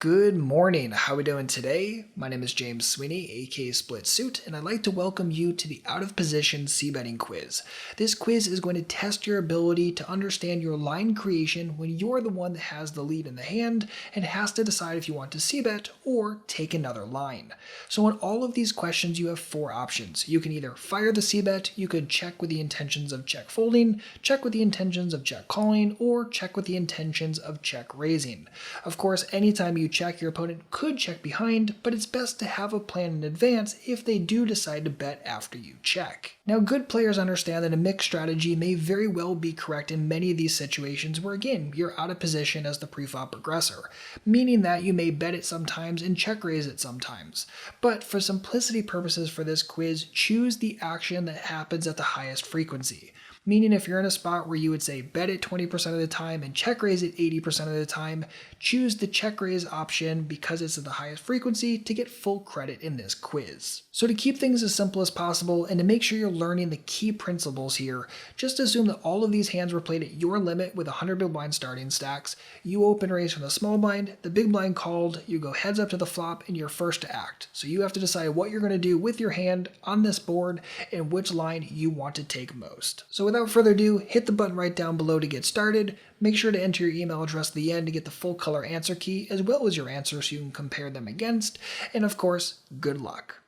Good morning. How are we doing today? My name is James Sweeney, aka Split Suit, and I'd like to welcome you to the Out of Position CBetting quiz. This quiz is going to test your ability to understand your line creation when you're the one that has the lead in the hand and has to decide if you want to CBet or take another line. So in all of these questions, you have four options. You can either fire the CBet, you could check with the intentions of check folding, check with the intentions of check calling, or check with the intentions of check raising. Of course, anytime you check, your opponent could check behind, but it's best to have a plan in advance if they do decide to bet after you check. Now, good players understand that a mixed strategy may very well be correct in many of these situations where, again, you're out of position as the preflop aggressor, meaning that you may bet it sometimes and check raise it sometimes. But for simplicity purposes for this quiz, choose the action that happens at the highest frequency. Meaning if you're in a spot where you would say bet it 20% of the time and check raise it 80% of the time, choose the check raise option because it's at the highest frequency to get full credit in this quiz. So to keep things as simple as possible and to make sure you're learning the key principles here, just assume that all of these hands were played at your limit with 100 big blind starting stacks. You open raise from the small blind, the big blind called, you go heads up to the flop, and you're first to act. So you have to decide what you're going to do with your hand on this board and which line you want to take most. So without further ado, hit the button right down below to get started. Make sure to enter your email address at the end to get the full color answer key as well as your answer so you can compare them against. And of course, good luck.